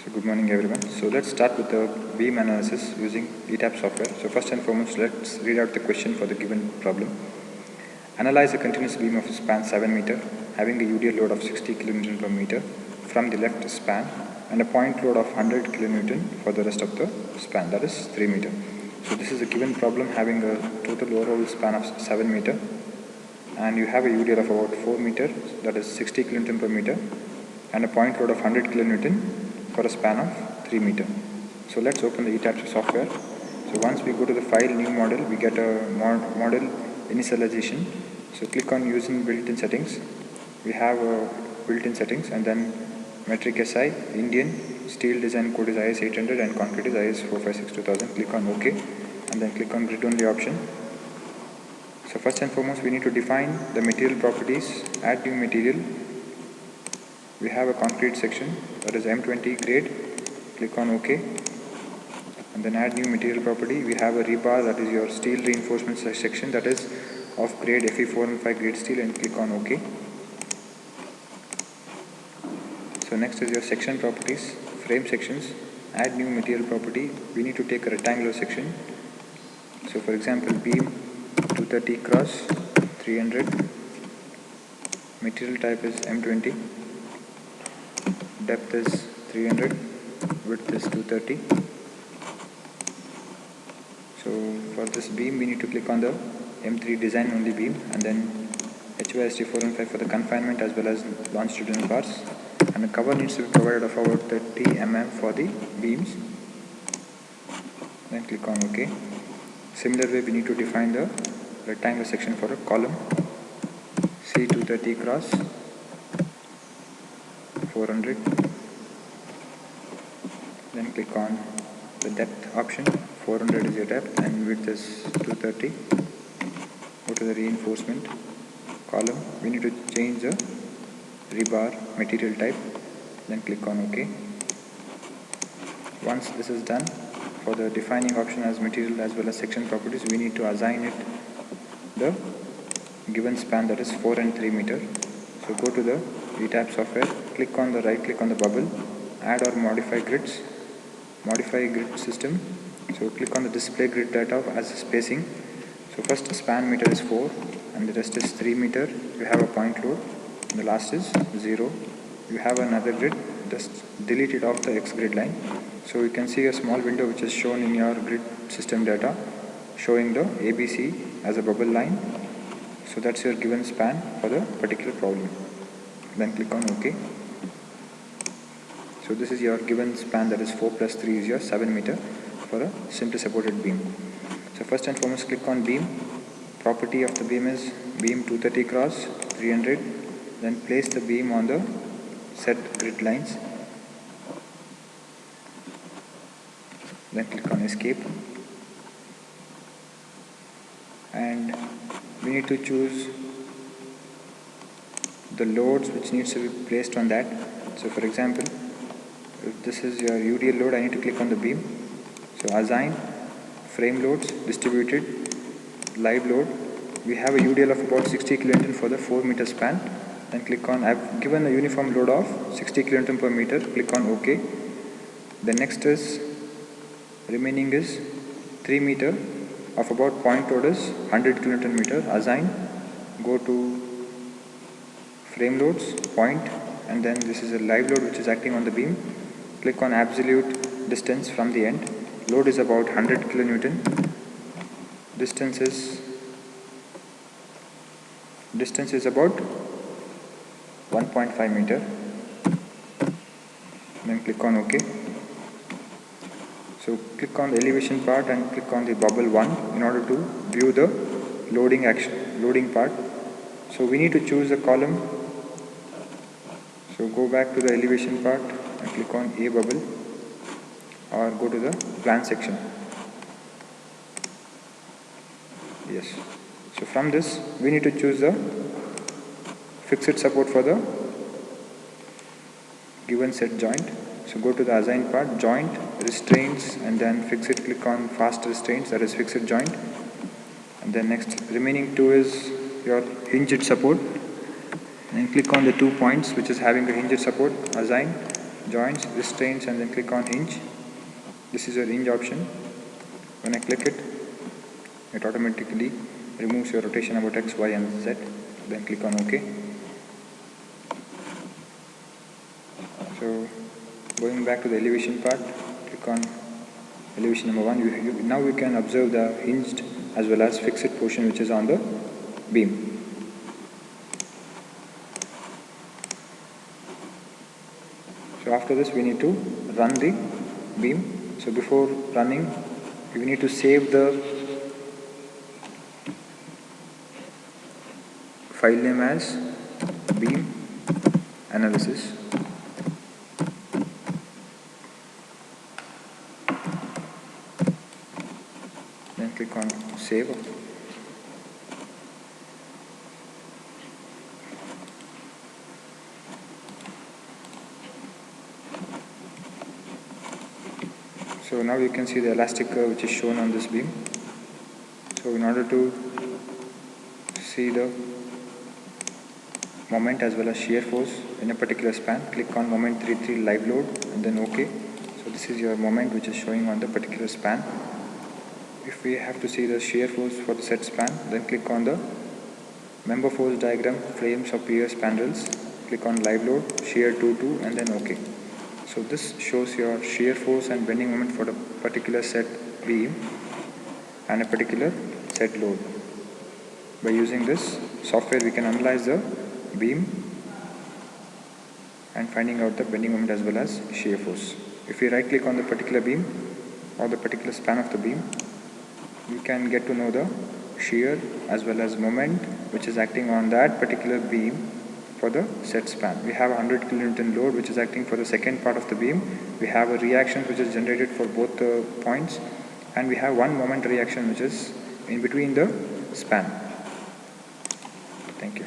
So good morning everyone. So let's start with the beam analysis using etabs software. So first and foremost, let's read out the question for the given problem. Analyze a continuous beam of span 7 meter having a UDL load of 60 kN per meter from the left span and a point load of 100 kN for the rest of the span, that is 3 meter. So this is a given problem having a total overall span of 7 meter and you have a UDL of about 4 meter, that is 60 kN per meter, and a point load of 100 kN for a span of 3 meter. So let's open the etabs software. So once we go to the file new model, we get a model initialization. So click on using built-in settings. We have built-in settings and then metric SI, Indian, steel design code is IS 800 and concrete is IS 456 2000. Click on OK and then click on grid only option. So first and foremost, we need to define the material properties, add new material. We have a concrete section, that is M20 grade. Click on OK and then add new material property. We have a rebar, that is your steel reinforcement section, that is of grade FE 4 and 5 grade steel, and click on OK. So next is your section properties, frame sections, add new material property. We need to take a rectangular section. So for example, beam 230 cross 300, material type is M20, depth is 300, width is 230. So for this beam we need to click on the M3 design only beam and then HYST 4 and 5 for the confinement as well as longitudinal bars, and the cover needs to be provided of about 30 mm for the beams. Then click on OK. Similar way we need to define the rectangular section for a column C230 cross 400. Then click on the depth option. 400 is your depth and width is 230. Go to the reinforcement column. We need to change the rebar material type. Then click on OK. Once this is done, for the defining option as material as well as section properties, we need to assign it the given span, that is 4 and 3 meter. So go to the etabs software, click on the right click on the bubble, add or modify grids, modify grid system. So click on the display grid data as spacing. So first span meter is 4 and the rest is 3 meter. You have a point load and the last is 0. You have another grid, just delete it off the X grid line. So you can see a small window which is shown in your grid system data showing the ABC as a bubble line. So that's your given span for the particular problem. Then click on OK. So this is your given span, that is 4 plus 3 is your 7 meter for a simply supported beam. So first and foremost, click on beam. Property of the beam is beam 230 cross 300. Then place the beam on the set grid lines. Then click on escape. And we need to choose the loads which needs to be placed on that. So for example, if this is your UDL load, I need to click on the beam. So assign frame loads, distributed, live load. We have a UDL of about 60 kN for the 4 meter span. Then click on, I've given a uniform load of 60 kN per meter. Click on OK. The next is remaining is 3 meter of about point load is 100 kN meter. Assign, go to frame loads, point, and then this is a live load which is acting on the beam. Click on absolute distance from the end. Load is about 100 kN. Distance is about 1.5 meter. Then click on OK. So click on the elevation part and click on the bubble 1 in order to view the loading part. So we need to choose a column. So go back to the elevation part and click on A bubble or go to the plan section. Yes. So from this we need to choose the Fixit support for the given set joint. So go to the assign part, joint, restraints, and then Fixit, click on fast restraints, that is Fixit joint. And then next remaining two is your hinged support. And click on the 2 points which is having the hinged support, assign, joints, restraints, and then click on hinge. This is your hinge option. When I click it, it automatically removes your rotation about X, Y, and Z. Then click on OK. So going back to the elevation part, click on elevation number 1. Now you can observe the hinged as well as fixed portion which is on the beam. So after this we need to run the beam. So before running we need to save the file name as beam analysis. Then click on save. So now you can see the elastic curve which is shown on this beam. So in order to see the moment as well as shear force in a particular span, click on moment 33 live load and then OK. So this is your moment which is showing on the particular span. If we have to see the shear force for the set span, then click on the member force diagram, frames of pier spandrels, click on live load, shear 2 and then OK. So this shows your shear force and bending moment for the particular set beam and a particular set load. By using this software we can analyze the beam and finding out the bending moment as well as shear force. If we right click on the particular beam or the particular span of the beam, we can get to know the shear as well as moment which is acting on that particular beam for the set span. We have a 100 kN load which is acting for the second part of the beam. We have a reaction which is generated for both the points, and we have one moment reaction which is in between the span. Thank you.